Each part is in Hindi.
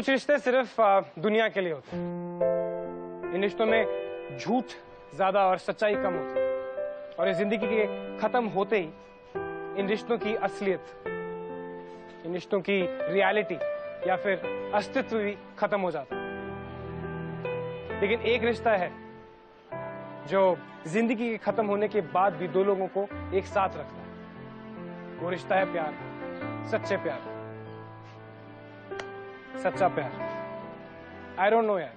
कुछ रिश्ते सिर्फ दुनिया के लिए होते हैं। इन रिश्तों में झूठ ज्यादा और सच्चाई कम होती है, और इस जिंदगी के खत्म होते ही इन रिश्तों की असलियत, इन रिश्तों की रियलिटी या फिर अस्तित्व भी खत्म हो जाता है। लेकिन एक रिश्ता है जो जिंदगी के खत्म होने के बाद भी दो लोगों को एक साथ रखता है। वो रिश्ता है प्यार, सच्चे प्यार, सच्चा प्यार। आई डोंट नो यार,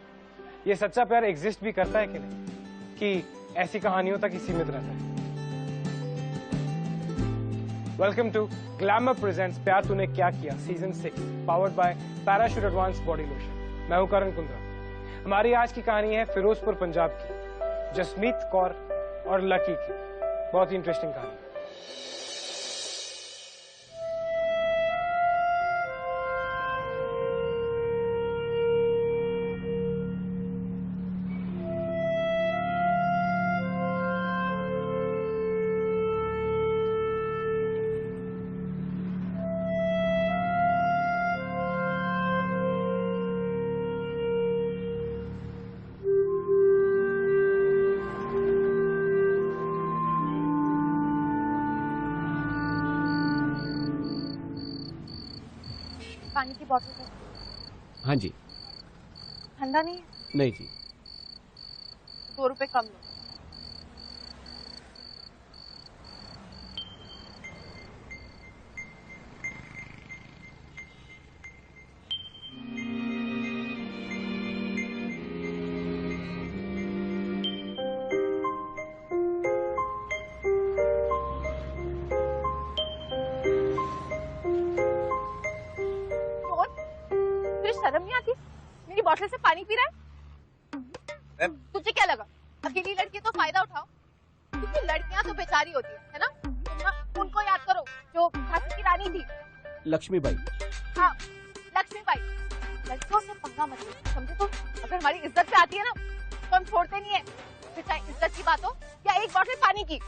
ये सच्चा प्यार एग्जिस्ट भी करता है कि नहीं, कि ऐसी कहानियों तक ही सीमित रहता है। वेलकम टू ग्लैमर प्रेजेंट्स प्यार तूने क्या किया season 6, powered by parachute advance body lotion. मैं हूं करण कुंद्रा। हमारी आज की कहानी है फिरोजपुर पंजाब की, जसमीत कौर और लकी की। बहुत ही इंटरेस्टिंग कहानी। पानी की बोतल है? हाँ जी। ठंडा नहीं है? नहीं जी। 2 रुपए कम लो। शर्म नहीं आती? मेरी बोतल से पानी पी रहा है? तुझे क्या लगा अकेली लड़की तो फायदा उठाओ? क्योंकि लड़कियां तो बेचारी होती है ना? तुम ना उनको याद करो जो झांसी की रानी थी, लक्ष्मीबाई। हाँ, लक्ष्मीबाई। लड़कियों से पंगा मत लो, समझे? तो अगर हमारी इज्जत पे आती है ना तो हम छोड़ते नहीं है, फिर चाहे इज्जत की बात हो या एक बोतल पानी की।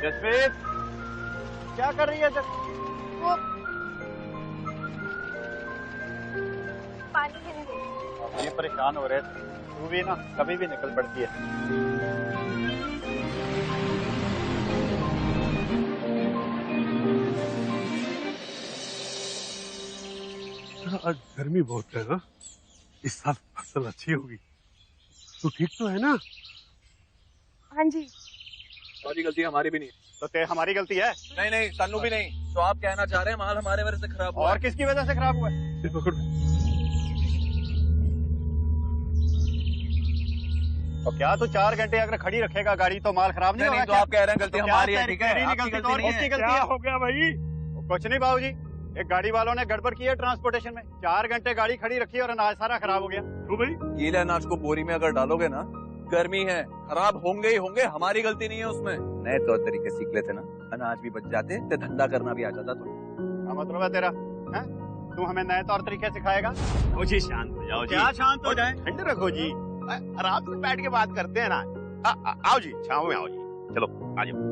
जसमीत, क्या कर रही है? वो पानी पीने गई। ये परेशान हो रहे थे, तू भी ना कभी भी निकल पड़ती है। आज गर्मी बहुत है ना? इस साल फसल अच्छी होगी। तू ठीक तो है ना? हाँ जी। सारी गलती हमारी भी नहीं। तो हमारी गलती है? नहीं नहीं, तन्नू भी नहीं। तो आप कहना चाह रहे हैं माल हमारे वजह से खराब हुआ? और किसकी वजह से खराब हुआ है? पकड़। तो क्या तू 4 घंटे अगर खड़ी रखेगा गाड़ी तो माल खराब नहीं होगा? तो आप कह रहे हैं गलती हमारी है, ठीक है? तेरी आपकी गलती तो और किसकी गलती है? हो गया भाई? कुछ नहीं बाबूजी, एक गाड़ी वालों ने गड़बड़ की है ट्रांसपोर्टेशन में। 4 घंटे गाड़ी खड़ी रखी और अनाज सारा खराब हो गया। तो भाई गीले अनाज को बोरी में अगर डालोगे ना, गर्मी है, खराब होंगे ही होंगे, हमारी गलती नहीं है उसमें। नए तौर तरीके सीख लेते ना, अनाज भी बच जाते, तो धंधा करना भी आ जाता। तो क्या मतलब है तेरा? हैं? तू हमें नए तौर तरीके सिखाएगा? जी शांत हो जाओ जी। क्या शांत हो जाए? ठंडे रखो जी, आराम से बैठ के बात करते हैं ना। आओ जी, छांव में आओ जी। चलो आ जाओ।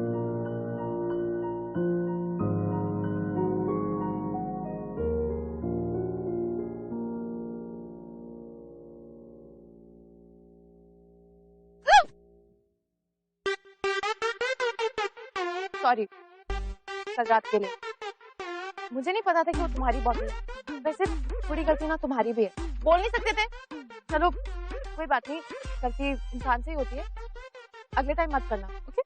सॉरी कल रात के लिए। मुझे नहीं पता था कि वो तुम्हारी बॉटल है। वैसे थोड़ी गलती ना तुम्हारी भी है, बोल नहीं सकते थे। चलो कोई बात नहीं, गलती इंसान से ही होती है। अगले टाइम मत करना, ओके?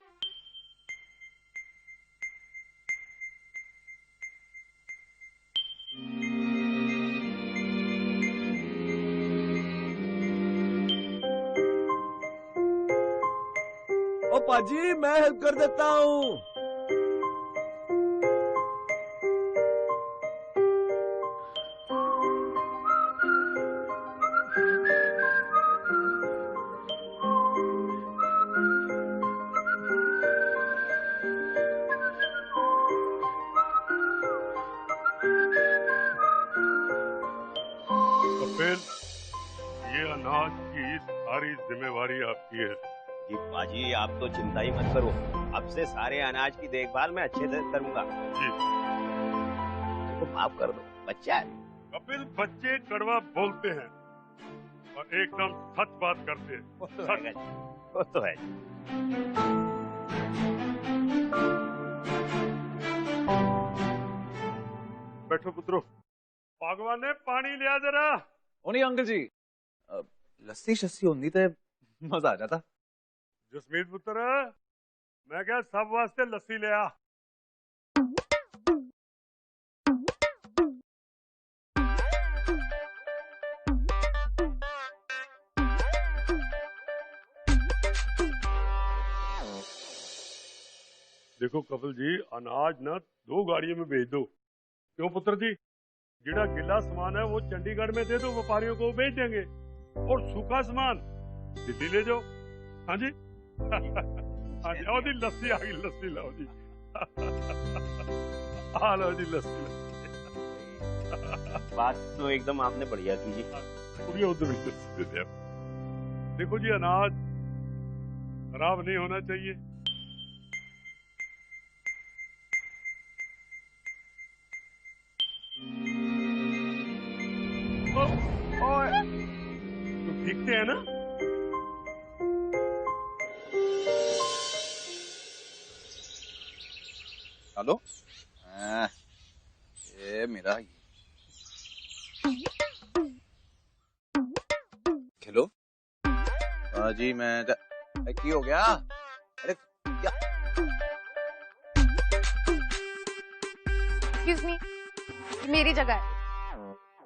ओ पाजी, मैं हेल्प कर देता हूँ। ये अनाज की सारी जिम्मेवारी आपकी है। जी बाजी आप तो चिंता ही मत करो, अब से सारे अनाज की देखभाल मैं अच्छे से करूंगा। जी। तो माफ कर दो, बच्चा है। कपिल, बच्चे कड़वा बोलते हैं और एकदम सच बात करते हैं। वो तो है जी, वो तो है जी। बैठो पुत्रो। भगवान ने पानी लिया जरा। ओ नहीं अंकल जी, लस्सी शस्सी होती तो मजा आ जाता। जसमीत पुत्र, मैं क्या सब वास्ते लस्सी ले आ। देखो कपिल जी, अनाज ना 2 गाड़ियों में भेज दो। क्यों पुत्र जी? जिड़ा गिला सामान है वो चंडीगढ़ में दे दो, व्यापारियों को बेच देंगे, और सूखा सामान दिल्ली ले जाओ। हाँ जी। हाँ जी, आओ जी, लस्सी आ गई, लस्सी लाओ जी। हाँ लो जी, लस्सी। बात तो एकदम आपने बढ़िया की जी। पूरी उधर लस्सी दे दे। देखो जी, अनाज खराब नहीं होना चाहिए। तो दिखते हैं ना। हेलो, ये मेरा खेलो। जी मैं की हो गया? अरे क्या? एक्सक्यूज मी, मेरी जगह है।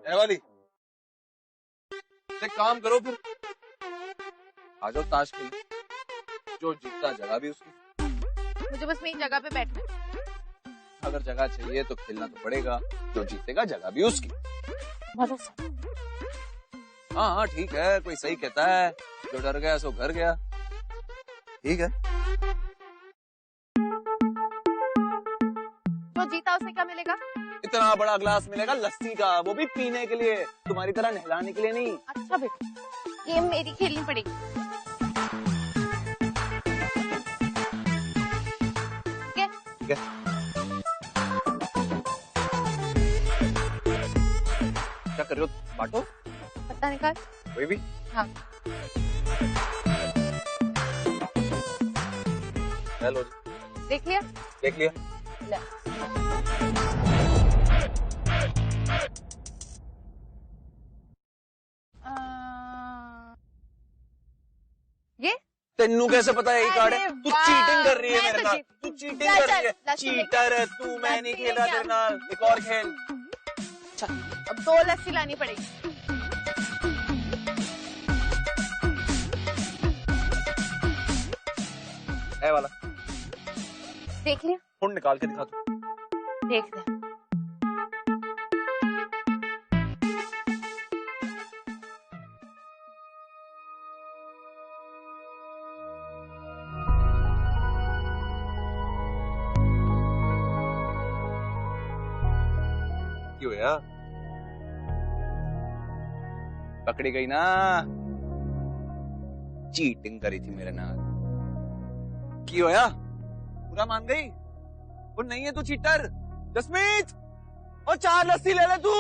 ए वाली, एक काम करो फिर, आ जाओ ताश खेल। जो जीतता जगह भी उसकी। मुझे बस मेरी जगह पे बैठना है। अगर जगह चाहिए तो खेलना तो पड़ेगा, जो जीतेगा जगह भी उसकी। मजा सा। हाँ हाँ ठीक है, कोई सही कहता है, जो डर गया सो घर गया। ठीक है। जो जीता उसे क्या मिलेगा? इतना बड़ा ग्लास मिलेगा लस्सी का, वो भी पीने के लिए, तुम्हारी तरह नहलाने के लिए नहीं। अच्छा बेटा, गेम मेरी खेलनी पड़ेगी। ठीक है? ठीक है। क्या कर रहे हो? बांटो। पत्ता निकाल। कोई भी? हाँ। हेलो। देख लिया? देख लिया। ले। ये तेनू कैसे पता है ये कार्ड है? तू चीटिंग कर रही है मैं मेरे तो साथ। तू चीटिंग कर रही है। चीटर है तू, मैं नहीं खेल रहा तेरे नाल। एक और खेल। अब 2 लस्सी लानी पड़ेगी। है वाला। देख लिया? फोन निकाल के दिखा तू। देख लिया। क्यों यार? पकड़ी गई ना? चीटिंग करी थी मेरे नाल। क्यों यार? पूरा मान गई? वो नहीं है तू चीटर। जसमीत, और 4 लस्सी ले ले तू।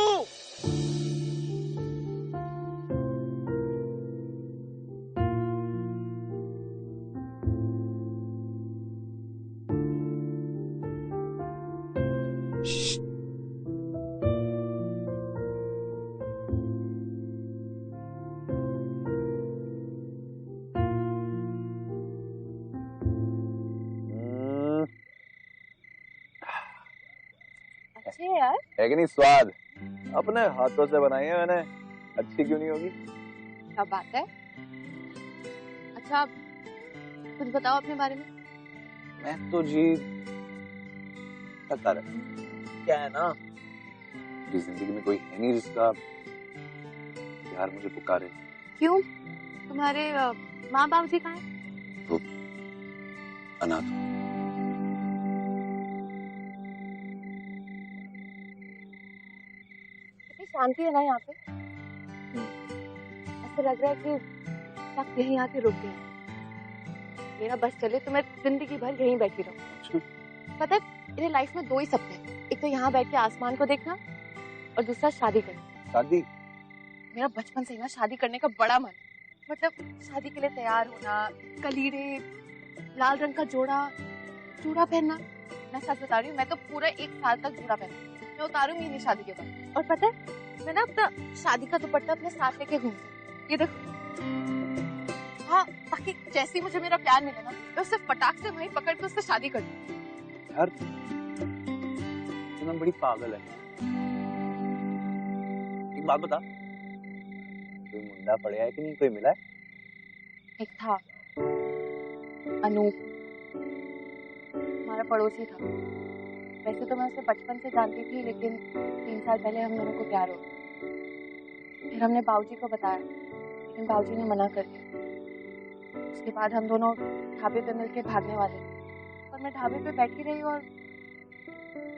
अच्छे है यार। है कि नहीं स्वाद? अपने हाथों से बनाई है मैंने, अच्छी क्यों नहीं होगी? क्या बात है। अच्छा कुछ बताओ अपने बारे में। मैं तो जी पता रहा, क्या है ना, मेरी जिंदगी में कोई है नहीं जिसका प्यार मुझे पुकारे। क्यों? तुम्हारे माँ बाप जी कहाँ हैं? वो अनाथ। कितनी शांति है ना यहाँ पे। ऐसा लग रहा है कि वक्त यहीं आके रुक गया। मेरा बस चले तो मैं जिंदगी भर यहीं बैठी रहूं। पता है मेरे लाइफ में 2 ही सपने हैं, एक तो यहाँ बैठ के आसमान को देखना और दूसरा शादी करना। शादी? मेरा बचपन से ही ना शादी करने का बड़ा मन, मतलब शादी के लिए तैयार होना, कलीरे, लाल रंग का जूड़ा पहनना। मैं सच बता रही हूँ, मैं तो पूरा 1 साल तक जूड़ा पहना, मैं उतारूंगी नहीं शादी के बाद। और पता है मैं ना अपना शादी का दुपट्टा अपने साथ लेके घूमती, ये देखो। हाँ, ताकि जैसे ही मुझे मेरा प्यार मिले ना, मैं उससे फटाक से वहीं पकड़ के उससे शादी कर दूँ। यार तुम बड़ी पागल है। एक बात बता, कोई मुंडा पड़े है कि नहीं, कोई मिला है? एक था अनूप, हमारा पड़ोसी था। वैसे तो मैं उसे बचपन से जानती थी, लेकिन 3 साल पहले हम दोनों को प्यार हो गया। फिर हमने बाबूजी को बताया, लेकिन बाबूजी ने मना कर दिया। उसके बाद हम दोनों ढाबे पे मिलके भागने वाले थे, पर मैं ढाबे पे बैठी रही और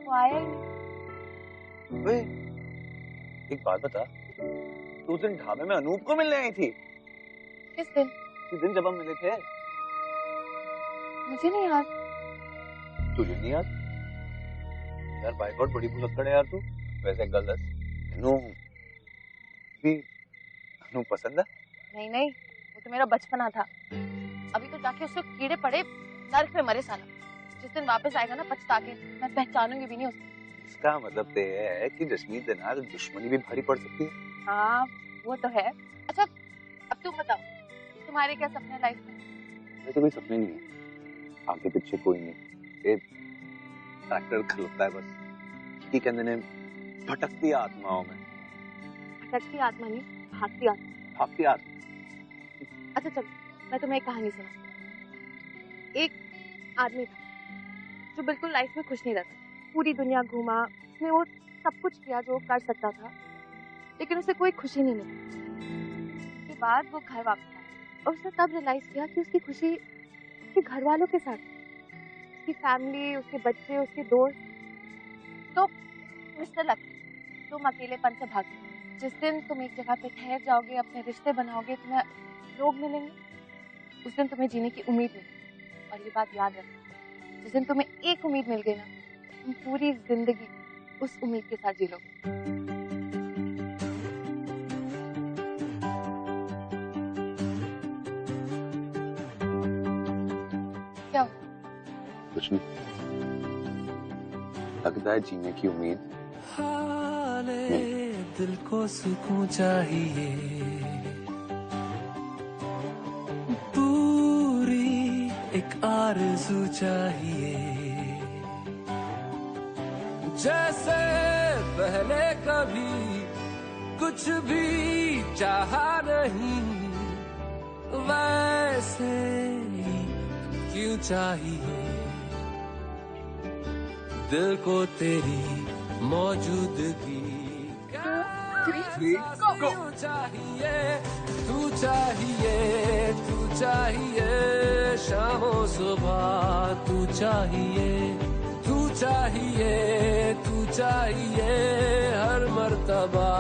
वो आया ही नहीं। ओए, एक बात बता, तू उस दिन ढाबे में अनूप को मिलने आई थी? किस दिन? उस दिन जब हम मिले थे। मुझे नहीं याद। तुझे नहीं याद? यार बाय गॉड बड़ी भुलक्कड़ है यार तू। वैसे गलत अनूप पसंद है? नहीं, वो तो मेरा बचपना था। अभी तो जाके उसको कीड़े पड़े, नर्क में मरे साला। जिस दिन वापस आएगा ना पछता के, मैं पहचानूंगी भी नहीं उसको। इसका मतलब तो है कि जसमीत के नाल दुश्मनी भी भारी पड़ सकती है। हाँ वो तो है। अच्छा अब तुम बताओ, तुम्हारे क्या सपने लाइफ में? मेरे तो कोई सपने नहीं है, आगे पीछे कोई नहीं। ये ट्रैक्टर खलोता है बस, की कहते ने भटकती आत्माओं में। भटकती आत्मा नहीं, भागती आत्मा। भागती आत्मा। अच्छा चलो मैं तुम्हें एक कहानी सुनाती। एक आदमी था जो बिल्कुल लाइफ में खुश नहीं रहता। पूरी दुनिया घूमा, उसने वो सब कुछ किया जो कर सकता था, लेकिन उसे कोई खुशी नहीं मिली। उसके बाद वो घर वापस आया और उसने तब रियलाइज किया कि उसकी खुशी उसके घर वालों के साथ, उसकी फैमिली, उसके बच्चे, उसके दोस्त। तो मिस्टर लकी, तुम अकेलेपन से भागो। जिस दिन तुम एक जगह पे ठहर जाओगे, अपने रिश्ते बनाओगे, तुम्हें लोग मिलेंगे, उस दिन तुम्हें जीने की उम्मीद मिलेगी। और ये बात याद रखना, जिस दिन तुम्हें एक उम्मीद मिल गई ना, तुम पूरी जिंदगी उस उम्मीद के साथ जी लोगे। क्या? कुछ नहीं, लगता है जीने की उम्मीद। दिल को सुकून चाहिए, पूरी एक आरज़ू चाहिए, जैसे पहले कभी कुछ भी चाहा नहीं, वैसे ही क्यों चाहिए दिल को तेरी मौजूदगी। क्यों चाहिए तू, चाहिए तू, चाहिए शामों सुबह तू, चाहिए तू, चाहिए तू, चाहिए हर मर्तबा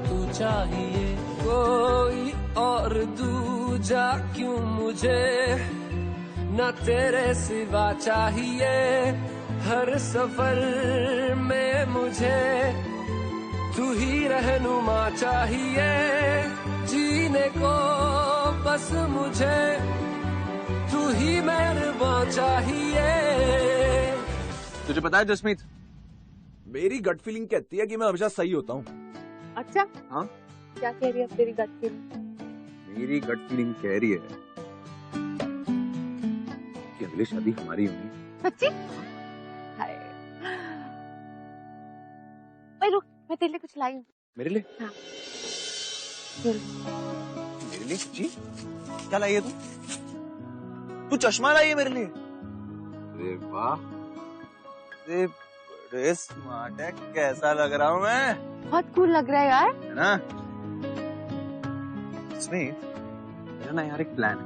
तू, चाहिए कोई और दूजा क्यों मुझे न तेरे सिवा चाहिए। हर सफर में मुझे तू ही रहनुमा चाहिए, जीने को बस मुझे तू ही मेहरबान चाहिए। तुझे पता है जसमीत, मेरी गट फीलिंग कहती है कि मैं हमेशा सही होता हूँ। अच्छा हाँ? क्या कह रही है तेरी गट फीलिंग? मेरी गट फीलिंग कह रही है कि अगली शादी हमारी होगी। सच्ची? हाय। भाई रुक, मैं तेरे लिए कुछ लाई हूँ। मेरे लिए? हाँ। मेरे लिए? जी क्या लाई है तू? तू चश्मा लाई है मेरे लिए? अरे वाह, बड़े स्मार्ट है। कैसा लग रहा हूँ मैं? बहुत कूल लग रहा है यार। है ना? मेरा ना यार एक प्लान है।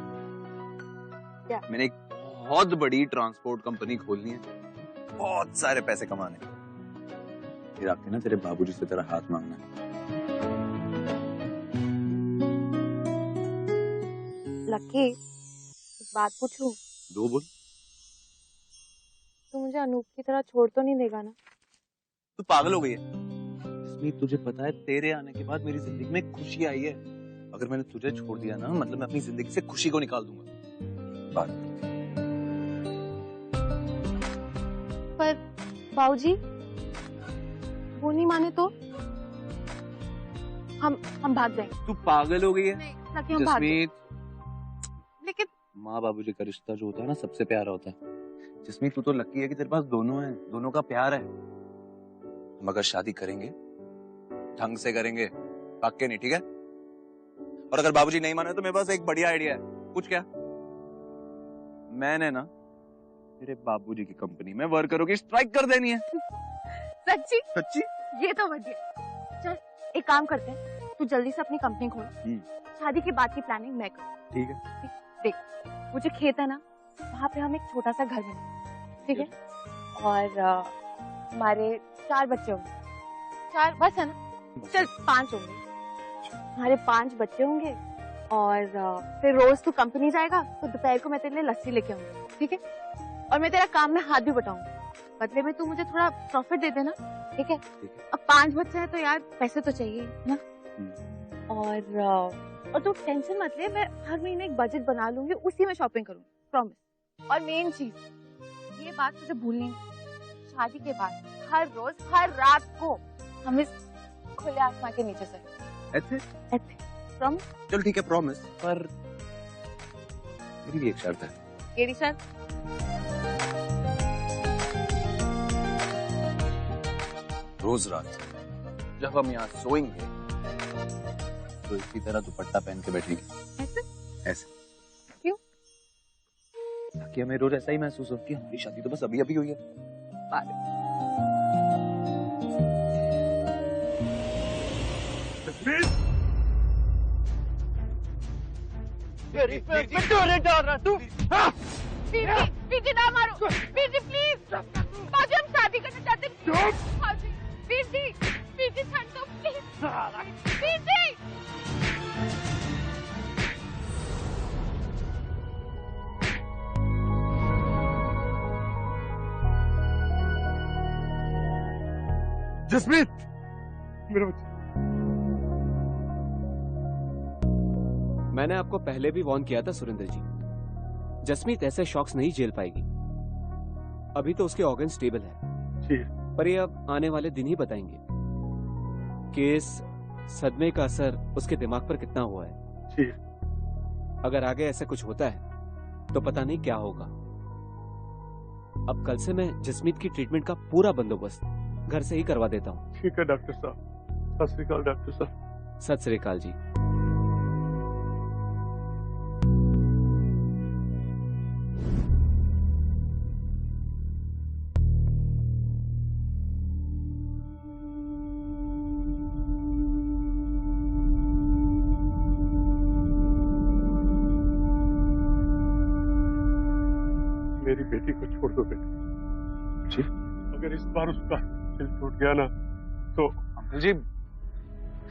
क्या? मैंने एक बहुत बड़ी ट्रांसपोर्ट कंपनी खोलनी है, बहुत सारे पैसे कमाने, फिर आके ना तेरे बाबूजी से तेरा हाथ मांगना है। लकी, एक बात पूछूं? दो बोल। तू मुझे अनूप की तरह छोड़ तो नहीं देगा ना? तू पागल हो गई है? जसमीत, तुझे पता है तेरे आने के बाद मेरी जिंदगी में खुशी आई है। अगर मैंने तुझे छोड़ दिया ना, मतलब मैं अपनी जिंदगी से खुशी को निकाल दूंगा। बात पर बाबूजी वो नहीं माने तो हम भाग जाएंगे। तू पागल हो गई है? नहीं लकी, हम भाग जाएंगे। जसमीत, लेकिन माँ बाबूजी का रिश्ता जो होता है ना, सबसे प्यारा होता है। जसमीत, तू तो लकी है कि तेरे पास दोनों हैं, दोनों का प्यार है। हम अगर शादी करेंगे ढंग से करेंगे, भाग के नहीं, ठीक है? और अगर बाबूजी नहीं माने तो मेरे पास एक बढ़िया आइडिया है। पूछ क्या? मैंने ना मेरे बाबूजी की कंपनी में वर्करों की स्ट्राइक कर देनी है। सच्ची? सच्ची? ये तो बढ़िया। चल एक काम करते हैं, तू जल्दी से अपनी कंपनी खोल, शादी के बाद की प्लानिंग मैं करूँ। ठीक है। देख, वो जो खेत है ना, वहाँ पे हम एक छोटा सा घर बनाएंगे, ठीक है? और हमारे 4 बच्चे होंगे। 4 बस है ना? चल 5 होंगे। हमारे 5 बच्चे होंगे और फिर रोज तू कंपनी जाएगा तो दोपहर को मैं तेरे लिए लस्सी लेके आऊंगी, ठीक है? और मैं तेरा काम में हाथ भी बटाऊंगी, बदले में तू मुझे थोड़ा प्रॉफिट दे देना, ठीक है? अब 5 बच्चे हैं तो यार पैसे तो चाहिए ना। और तू टेंशन मत ले, मैं हर महीने एक बजट बना लूंगी, उसी में शॉपिंग करूंगी, प्रॉमिस। और मेन चीज, ये बात तुझे भूलनी नहीं, शादी के बाद हर रोज हर रात को हम इस खुले आसमान के नीचे से ऐसे? प्रॉमिस? चल ठीक है, प्रॉमिस। पर मेरी भी एक शर्त है। केड़ी शर्त? रोज रात जब हम यहाँ सोएंगे तो इसी तरह दुपट्टा पहन के बैठेंगे। ऐसे? ऐसे। क्यों? ताकि हमें रोज ऐसा ही महसूस हो कि हमारी शादी तो बस अभी अभी हुई है। पीजी ना मारो, पीजी प्लीज, बाजी हम शादी करना चाहते हैं। बाजी, पीजी, पीजी छोड़ दो प्लीज, पीजी। जसमीत, मेरा बच्चा। मैंने आपको पहले भी वार्न किया था सुरेंद्र जी, जसमीत ऐसे शॉक्स नहीं झेल पाएगी। अभी तो उसके ऑर्गन स्टेबल है जी। पर ये अब आने वाले दिन ही बताएंगे कि इस सदमे का असर उसके दिमाग पर कितना हुआ है। जी। अगर आगे ऐसा कुछ होता है तो पता नहीं क्या होगा। अब कल से मैं जसमीत की ट्रीटमेंट का पूरा बंदोबस्त घर से ही करवा देता हूँ। ठीक है डॉक्टर साहब। सत श्री अकाल डॉक्टर साहब। सत श्री अकाल जी। मेरी बेटी को छोड़ दो बेटी। जी। अगर इस बार उसका दिल टूट गया ना तो। अंकल जी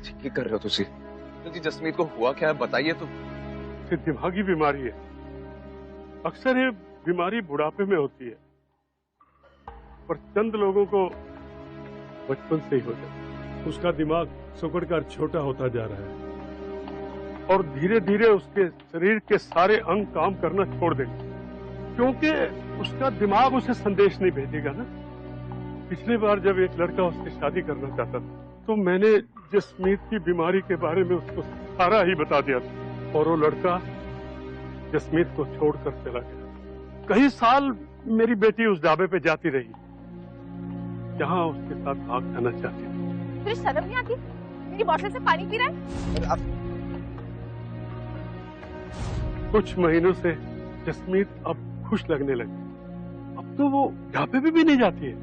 क्या कर रहे हो तुसी? अंकल जी, जसमीत को हुआ क्या है बताइए तो। ये दिमागी बीमारी है। अक्सर ये बीमारी बुढ़ापे में होती है, पर चंद लोगों को बचपन से ही हो जाता है। उसका दिमाग सुकड़कर छोटा होता जा रहा है और धीरे धीरे उसके शरीर के सारे अंग काम करना छोड़ देंगे, क्योंकि उसका दिमाग उसे संदेश नहीं भेजेगा ना। पिछली बार जब एक लड़का उससे शादी करना चाहता था तो मैंने जसमीत की बीमारी के बारे में उसको सारा ही बता दिया था, और वो लड़का जसमीत को छोड़कर चला गया। कई साल मेरी बेटी उस ढाबे पे जाती रही जहां उसके साथ भाग जाना चाहती थी। तुझे शर्म नहीं आती? मेरी बोतल से पानी पी रहा है? कुछ महीनों से जसमीत अब खुश लगने लगी। अब तो वो ढाबे पे भी नहीं जाती है।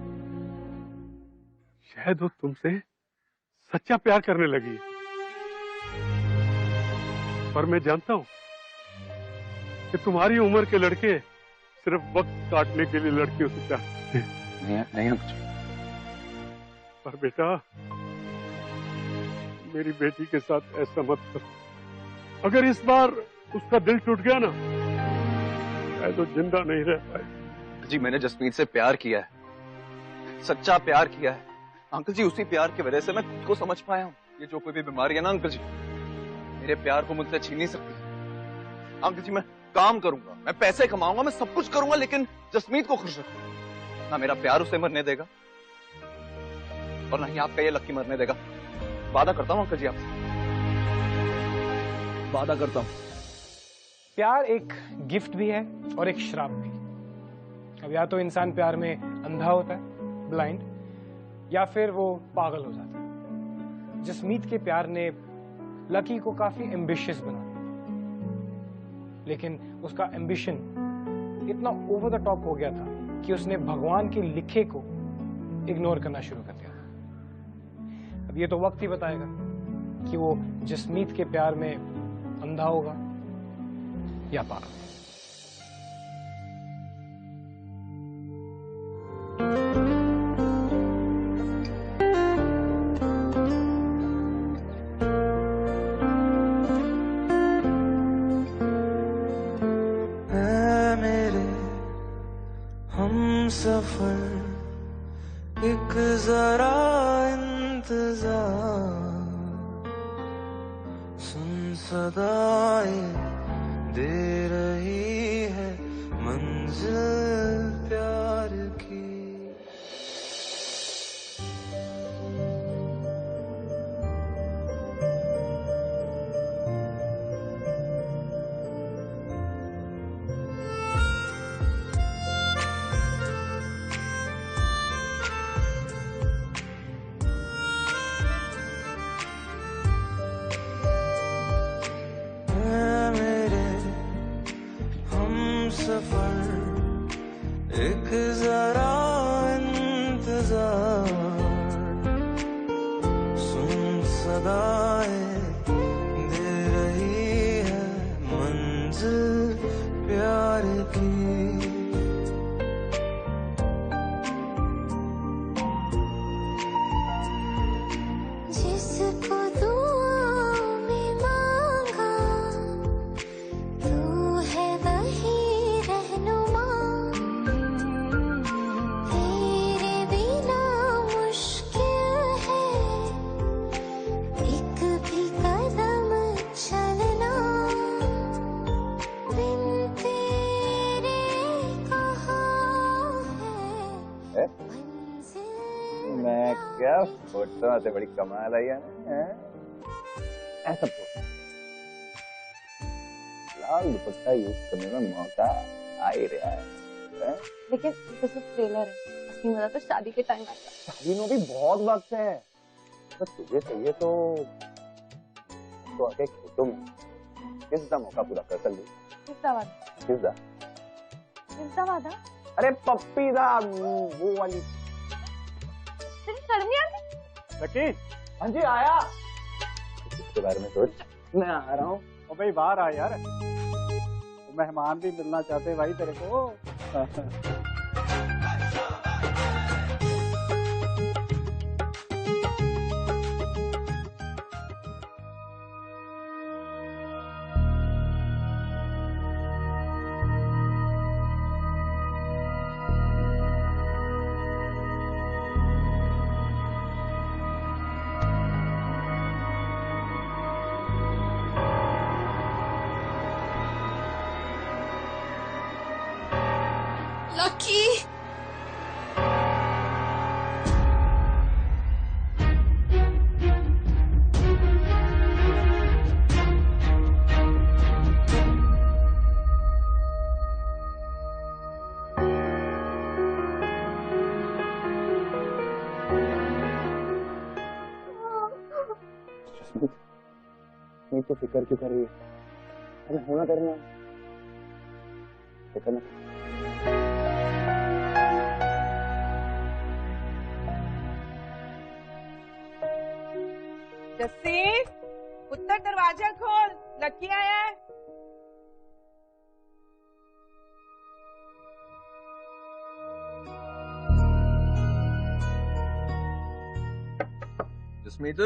शायद वो तुमसे सच्चा प्यार करने लगी है। पर मैं जानता हूं कि तुम्हारी उम्र के लड़के सिर्फ वक्त काटने के लिए लड़कियों से चाहते हैं। नहीं कुछ। पर बेटा, मेरी बेटी के साथ ऐसा मत करो। अगर इस बार उसका दिल टूट गया ना, शायद तो जिंदा नहीं रह पाए। जी मैंने जसमीत से प्यार किया है, सच्चा प्यार किया है अंकल जी। उसी प्यार की वजह से मैं खुद को समझ पाया हूँ। ये जो कोई भी बीमारी है ना अंकल जी, मेरे प्यार को मुझसे छीन नहीं सकती। अंकल जी मैं काम करूंगा, मैं पैसे कमाऊंगा, मैं सब कुछ करूंगा, लेकिन जसमीत को खुश रखूंगा। ना मेरा प्यार उसे मरने देगा और ना ही आपका ये लक्की मरने देगा। वादा करता हूँ अंकल जी आपसे, वादा करता हूँ। प्यार एक गिफ्ट भी है और एक श्राप भी। अब या तो इंसान प्यार में अंधा होता है, ब्लाइंड, या फिर वो पागल हो जाता है। जसमीत के प्यार ने लकी को काफी एम्बिशियस बना दिया, लेकिन उसका एम्बिशन इतना ओवर द टॉप हो गया था कि उसने भगवान के लिखे को इग्नोर करना शुरू कर दिया था। अब ये तो वक्त ही बताएगा कि वो जसमीत के प्यार में अंधा होगा या पागल। सफर एक जरा इंतजार, सुन सदाएं दे रही है मंजिल प्यार की। सफर एक जरा इंतजार, सुन सदाएं दे रही है मंजिल प्यार की। जिसको दुआओं में मांगा तू है वही रहनुमा, तेरे बिना मुश्किल है एक भी कदम चलना, बिन तेरे कहाँ है मंजिल। मैं क्या फोटो से बड़ी कमाल आई है ना, ऐसा लाल दुपट्टा यूज करने में मौका आ ही रहा है। लेकिन ये तो सिर्फ ट्रेलर है, असली मजा तो शादी के टाइम आएगा। शादी में भी बहुत वक्त है, बस तुझे चाहिए तो आके खेतों में किसका मौका पूरा कर सकती। किसका वादा? किसका? किसका वादा? अरे पप्पी दा, वो वाली। तेरी शर्म नहीं आती? लकी, हाँ जी आया। इसके बारे में सोच, मैं आ रहा हूँ। ओ भाई बाहर आ यार, तो मेहमान भी मिलना चाहते भाई तेरे को। लकी, नहीं तो फिक्र क्यों कर रही है? अरे होना करना फिक्र ना। जस्सी, उत्तर दरवाजा खोल, लकी आया है। जसमीत,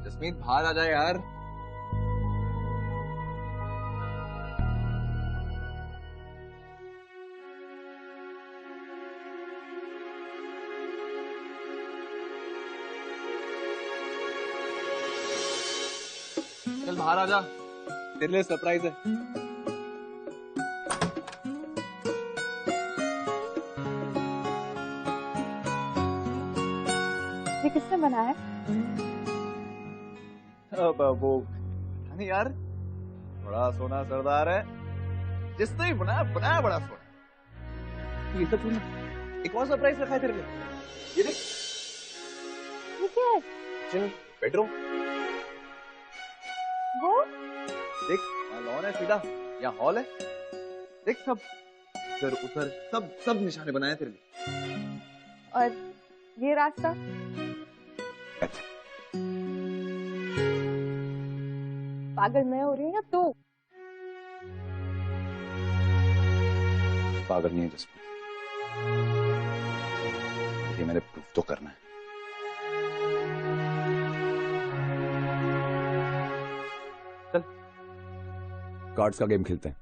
जसमीत बाहर आ जाए यार। चल बाहर आ जा, तेरे लिए सरप्राइज है। ये किसने बनाया? अब वो नहीं यार, बड़ा सोना सरदार है, जिसने भी बनाया बनाया बड़ा सोना। ये सब तूने एक और सरप्राइज रखा है तेरे लिए, ये देख। ये क्या है? चल बेडरूम वो देख, यहाँ लॉन है सीधा, यहाँ हॉल है, देख सब इधर उधर सब सब निशाने बनाए तेरे लिए। और ये रास्ता? पागल मैं हो रही हूँ या तू? पागल नहीं है जसमीत, ये मैंने प्रूफ तो करना है। चल कार्ड्स का गेम खेलते हैं।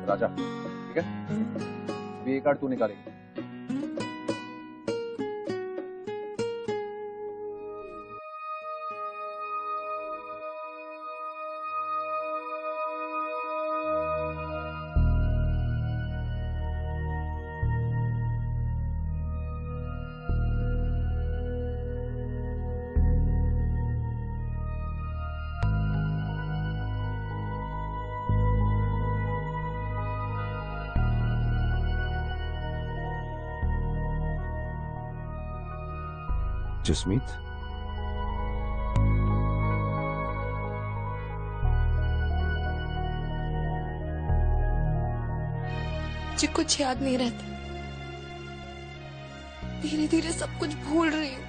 राजा ठीक है, अभी ये कार्ड तू निकालेगी। जसमीत, मुझे कुछ याद नहीं रहता, धीरे धीरे सब कुछ भूल रही हूँ।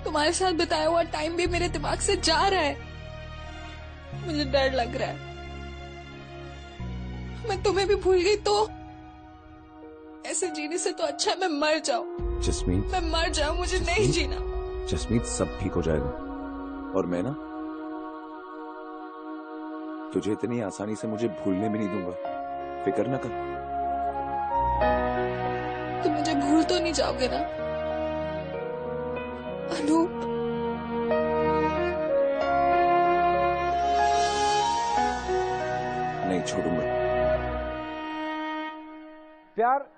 तुम्हारे साथ बिताया हुआ टाइम भी मेरे दिमाग से जा रहा है। मुझे डर लग रहा है, मैं तुम्हें भी भूल गई तो ऐसे जीने से तो अच्छा मैं मर जाऊं। जसमीत, मैं मर जाऊं, मुझे नहीं जीना। जसमीत सब ठीक हो जाएगा, और मैं ना तुझे इतनी आसानी से मुझे भूलने भी नहीं दूंगा, फिक्र ना कर। तुम मुझे भूल तो नहीं जाओगे ना अनूप? नहीं छोड़ूंगा। प्यार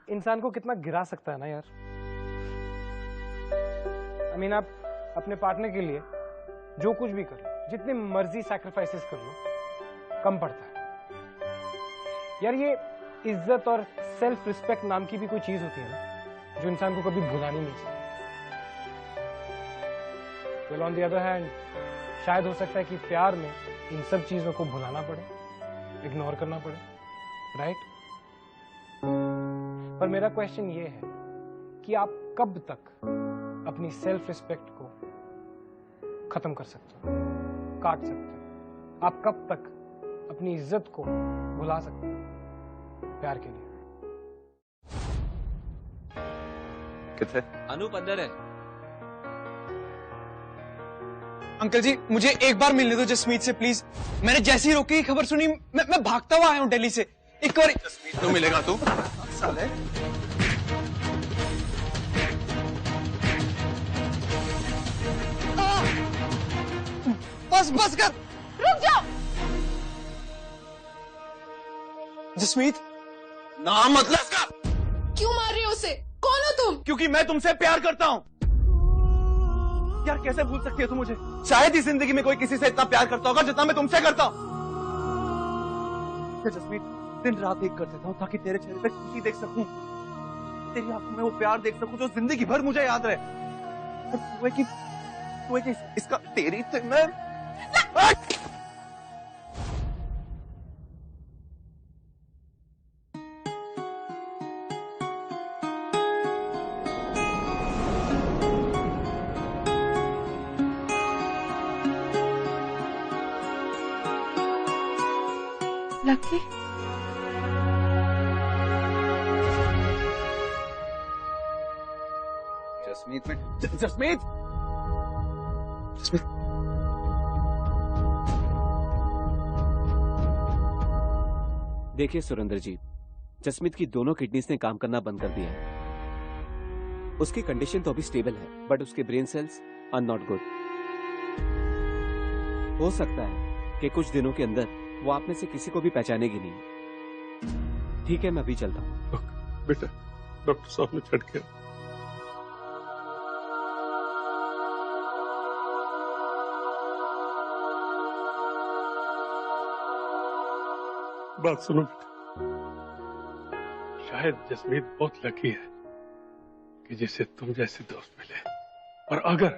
इंसान को कितना गिरा सकता है ना यार। I mean, आप अपने पार्टनर के लिए जो कुछ भी कर लो, जितनी मर्जी सैक्रिफाइसेस कर लो, कम पड़ता है यार। ये इज्जत और सेल्फ रिस्पेक्ट नाम की भी कोई चीज होती है ना, जो इंसान को कभी भुलानी नहीं चाहिए। Well, on the other hand, शायद हो सकता है कि प्यार में इन सब चीजों को भुलाना पड़े, इग्नोर करना पड़े, राइट? पर मेरा क्वेश्चन ये है कि आप कब तक अपनी सेल्फ रिस्पेक्ट को खत्म कर सकते हो, काट सकते हो? आप कब तक अपनी इज्जत को भुला सकते हो प्यार के लिए? किथे? अनूप अंदर है। अंकल जी मुझे एक बार मिलने दो जसमीत से प्लीज। मैंने जैसी रोकी की खबर सुनी, मैं भागता हुआ आया हूँ दिल्ली से। एक बार जसमीत तो मिलेगा तू साले। बस बस कर, रुक जाओ। जसमीत नाम मतलब इसका। क्यों मार रहे हो उसे? कौन हो तुम? क्योंकि मैं तुमसे प्यार करता हूँ। यार कैसे भूल सकती है तुम मुझे? शायद ही जिंदगी में कोई किसी से इतना प्यार करता होगा जितना मैं तुमसे करता हूँ। जसमीत दिन रात एक कर देता हूँ ताकि तेरे चेहरे पे खुशी देख सकूं, तेरी आंखों में वो प्यार देख सकूं जो जिंदगी भर मुझे याद रहे। और तू है कि इसका तेरी से मैं लकी जसमीत में जसमीत जसमीत देखिए सुरेंद्र जी, जसमीत की दोनों किडनीज ने काम करना बंद कर दिया है। उसकी कंडीशन तो अभी स्टेबल है, बट उसके brain cells are not good. हो सकता है कि कुछ दिनों के अंदर वो आप में से किसी को भी पहचानेगी नहीं। ठीक है, मैं अभी चलता हूँ। बेटा, डॉक्टर साहब ने छट के बात सुनो बेटा, शायद जसमीत बहुत लकी है कि जिसे तुम जैसे दोस्त मिले, और अगर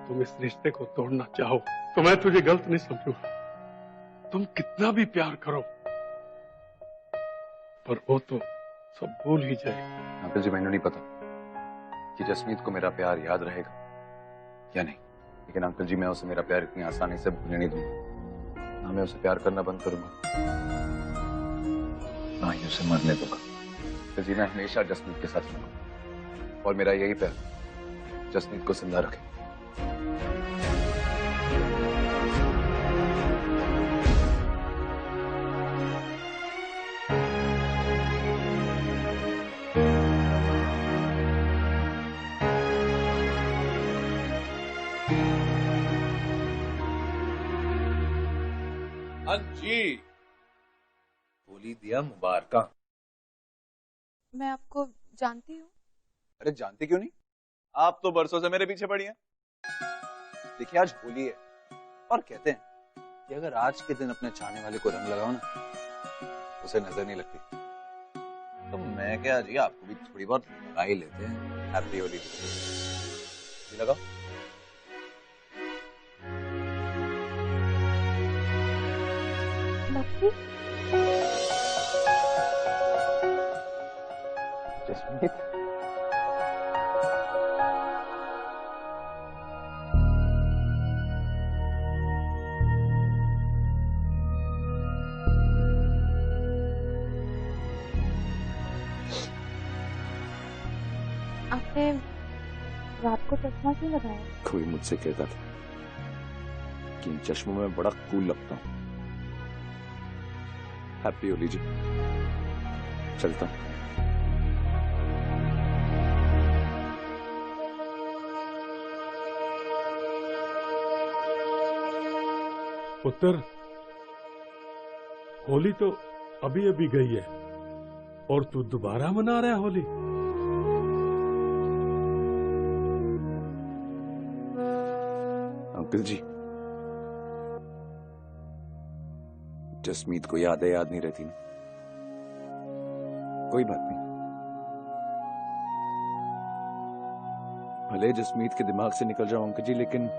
तुम इस रिश्ते को तोड़ना चाहो तो मैं तुझे गलत नहीं समझूंगा। तुम कितना भी प्यार करो, पर वो तो सब भूल ही जाए। अंकल जी, मैंने नहीं पता कि जसमीत को मेरा प्यार याद रहेगा या नहीं, लेकिन अंकल जी, मैं उसे मेरा प्यार इतनी आसानी से भूलने नहीं दूंगा। ना मैं उसे प्यार करना बंद करूंगा, ना ही उसे मरने दूंगा। अंकल जी, मैं हमेशा जसमीत के साथ रहूंगा, और मेरा यही प्यार जसमीत को जिंदा रखे। जी, होली दिया मुबारका। मैं आपको जानती हूँ। अरे जानती क्यों नहीं, आप तो बरसों से मेरे पीछे पड़ी हैं। देखिए, आज होली है, और कहते हैं कि अगर आज के दिन अपने चाहने वाले को रंग लगाओ ना, उसे नजर नहीं लगती। तो मैं क्या जी, आपको भी थोड़ी बहुत लगा ही लेते हैं। हैप्पी होली। जी लगाओ। जसमीत, आपने रात को चश्मा क्यों लगाया? कोई मुझसे कहता था कि इन चश्मों में बड़ा कूल लगता हूँ। हैप्पी होली जी, चलता हूँ। पुत्र, होली तो अभी अभी गई है और तू दोबारा मना रहा है होली। अंकल जी, जसमीत को याद नहीं रहती ना। कोई बात नहीं, भले जसमीत के दिमाग से निकल जाऊं अंकल जी, लेकिन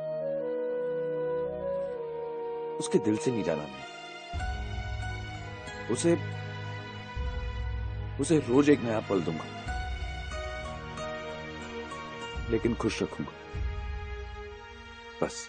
उसके दिल से नहीं जाना मैं। उसे रोज एक नया पल दूंगा, लेकिन खुश रखूंगा, बस।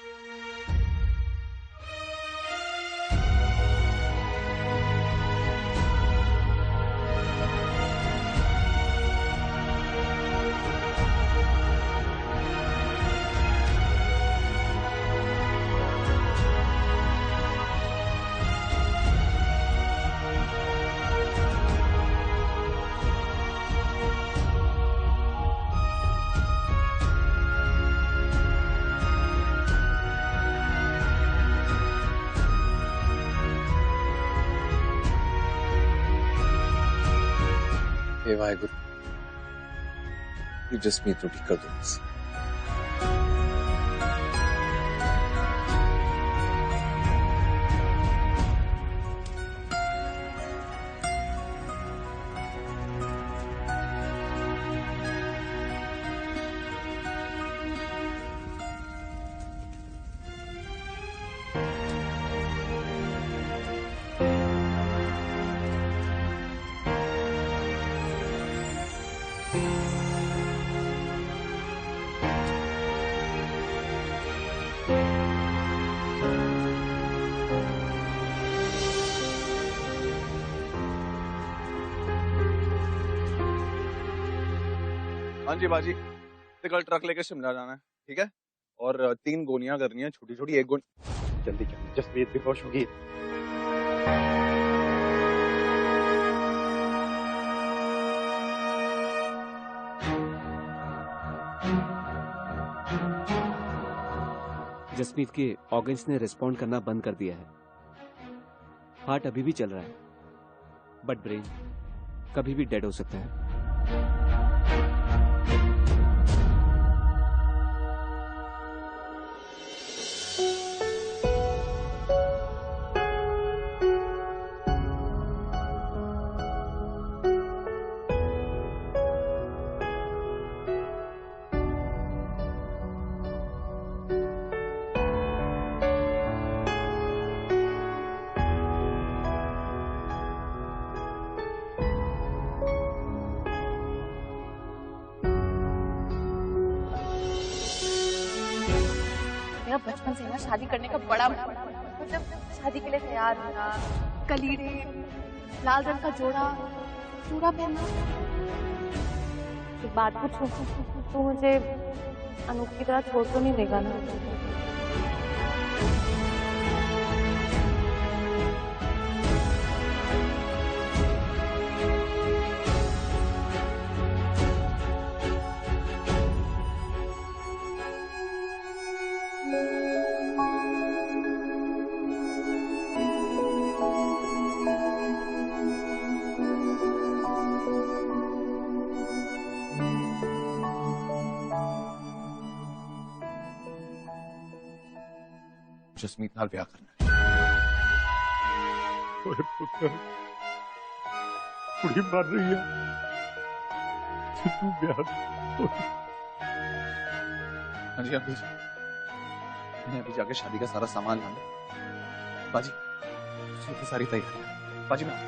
हे वाहेगुरु, ये जसमीत को ठीक कर दो बस। हाँ जी बाजी, तो कल ट्रक लेके शिमला जाना है, ठीक है? और 3 गोलियां करनी है, छोटी छोटी। एक गोली, जल्दी जल्दी, जसमीत बेहोश होगी। जसमीत के ऑर्गन्स ने रिस्पॉन्ड करना बंद कर दिया है। हार्ट अभी भी चल रहा है, बट ब्रेन कभी भी डेड हो सकता है। मेरा बचपन से ना शादी करने का बड़ा मन था। मतलब शादी के लिए तैयार होना, कलीरे, लाल रंग का जोड़ा, चूड़ा पहनना। एक बात पूछूं, तो मुझे अनूप की तरह छोड़ तो नहीं देगा ना? जसमीत नाल ब्याह करना। ओए पुत्र, कुड़ी मर रही है, तू ब्याह। हाँ जी अभी मैं अभी जाके शादी का सारा सामान लाऊंगा। बाजी की सारी तैयारी। बाजी मैं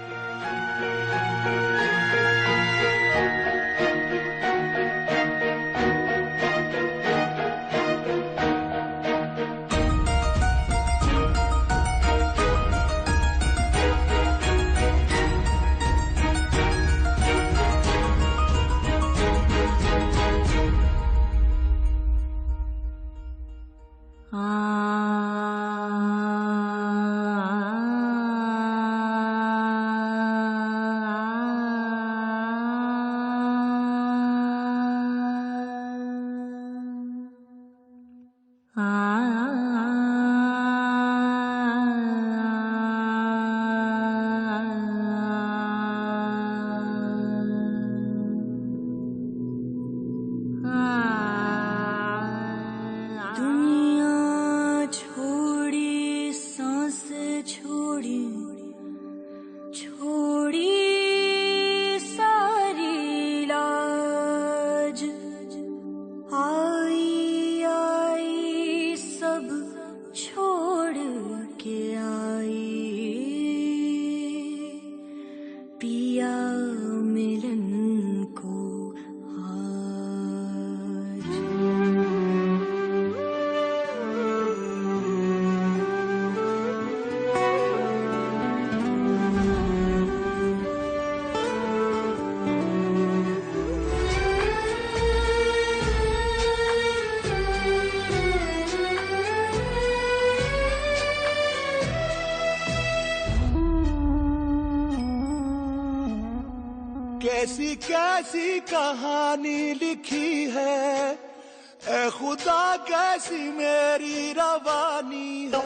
कैसी कैसी कहानी लिखी है, ए खुदा कैसी मेरी रवानी है।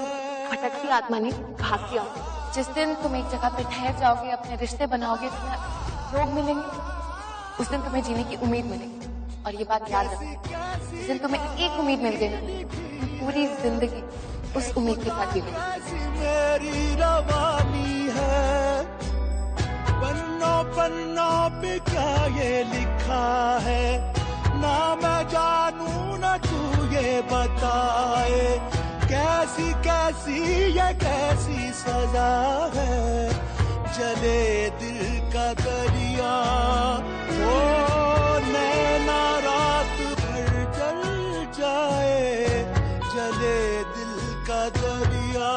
भटकती आत्मा ने भाग आओ। जिस दिन तुम एक जगह पे ठहर जाओगे, अपने रिश्ते बनाओगे, तुम्हें लोग मिलेंगे, उस दिन तुम्हें जीने की उम्मीद मिलेगी। और ये बात याद रखना, जिस दिन तुम्हें एक उम्मीद मिल गई ना, तुम पूरी जिंदगी उस उम्मीद के साथ जीओगे। मेरी रवानी है, पन्नों पन्नों पे क्या ये लिखा है, ना मैं जानू ना तू ये बताए। कैसी कैसी ये कैसी सजा है, जले दिल का दरिया, वो नैना रात भर जल जाए, जले दिल का दरिया।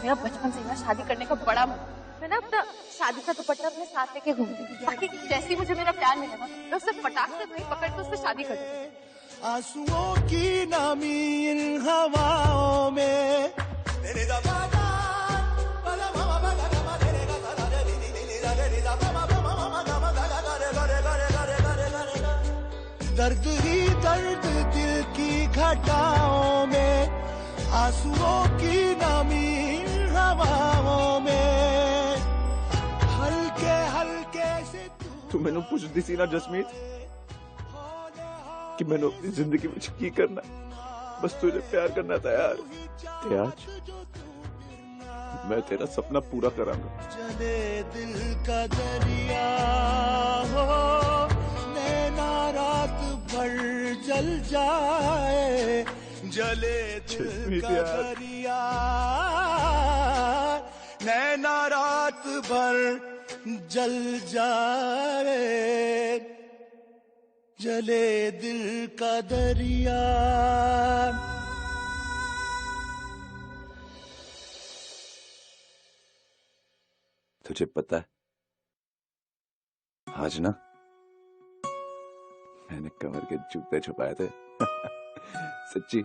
मेरा बचपन से ना शादी करने का बड़ा मन। मैं ना अपना शादी का दुपट्टा अपने साथ लेके घूमती थी, ताकि जैसे ही मुझे मेरा प्यार मिले ना, मैं उससे फटाक से वहीं पकड़ के उससे शादी कर दूँ। आंसुओं की नमी इन हवाओं में। दर्द ही दर्द दिल की घटाओं में, आंसुओं की नमी इन हवाओं में, हल्के हल्के से तू मैंने पूछती सी ना जसमीत कि मैंने अपनी जिंदगी में की करना है, बस तुझे प्यार करना था यार। ते आज मैं तेरा सपना पूरा करांगा। चले दिल का दरिया हो, नैना रात भर जल जाए, जले दिल का दरिया, नैना रात भर जल जाए, जले दिल का दरिया। तुझे पता है आज ना मैंने कमर के जूते छुपाए थे सच्ची।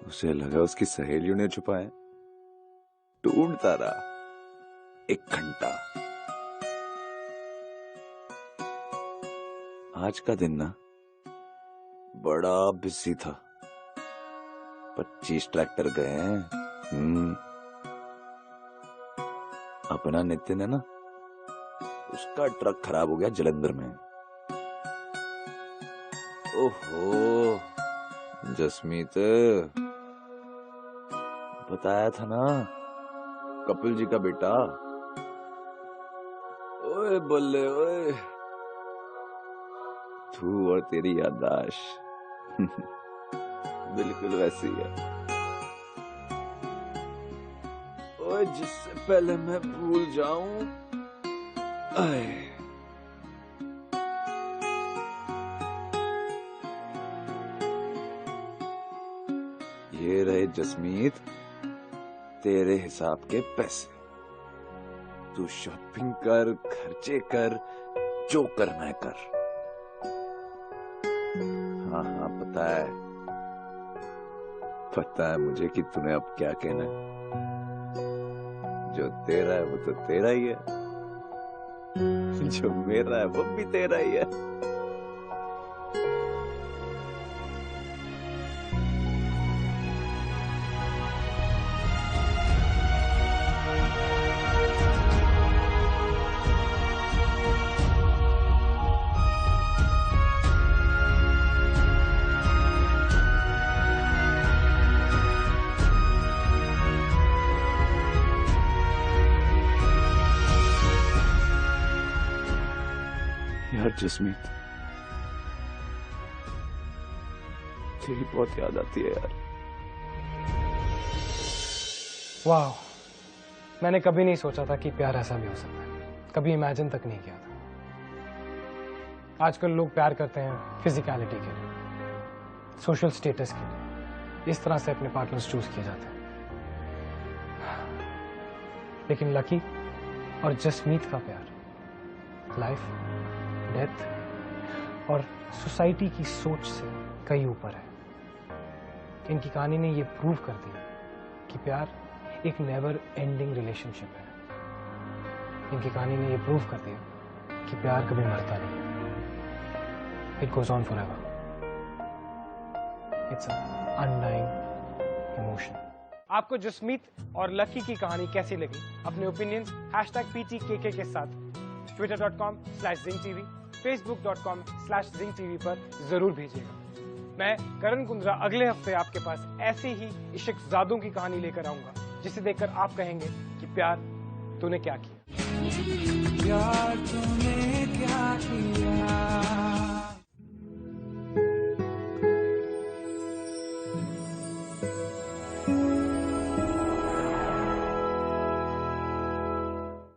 उसे लगा उसकी सहेलियों ने छुपाए। ढूंढता रहा 1 घंटा। आज का दिन ना बड़ा बिजी था। 25 ट्रैक्टर गए हैं। अपना नितिन है ना, उसका ट्रक खराब हो गया जलंधर में। ओहो जसमीत, बताया था ना कपिल जी का बेटा। ओए बल्ले ओए, तू और तेरी याददाश्त बिल्कुल वैसी है। ओए जिससे पहले मैं भूल जाऊं। ये रहे जसमीत तेरे हिसाब के पैसे। तू शॉपिंग कर, खर्चे कर, जो करना है कर। हाँ हाँ पता है मुझे कि तूने अब क्या कहना है। जो तेरा है वो तो तेरा ही है, जो मेरा है वो भी तेरा ही है। यार जसमीत, तेरी बहुत याद आती है यार। वाह, मैंने कभी नहीं सोचा था कि प्यार ऐसा भी हो सकता है। कभी इमेजिन तक नहीं किया था। आजकल लोग प्यार करते हैं फिजिकलिटी के लिए, सोशल स्टेटस के लिए। इस तरह से अपने पार्टनर्स चूज किए जाते हैं। लेकिन लकी और जसमीत का प्यार लाइफ, डेथ और सोसाइटी की सोच से कई ऊपर है। इनकी कहानी ने ये प्रूव कर दिया कि प्यार एक नेवर एंडिंग रिलेशनशिप है। इनकी कहानी ने ये प्रूव कर दिया कि प्यार कभी मरता नहीं। It goes on forever. It's un undying emotion. आपको जसमीत और लकी की कहानी कैसी लगी? अपने ओपिनियंस #PTKK के साथ twitter.com/ZingTV, facebook.com/ZingTV पर जरूर भेजिएगा। मैं करण कुंद्रा अगले हफ्ते आपके पास ऐसे ही इश्क़-ज़ादों की कहानी लेकर आऊंगा, जिसे देखकर आप कहेंगे कि प्यार तूने क्या किया।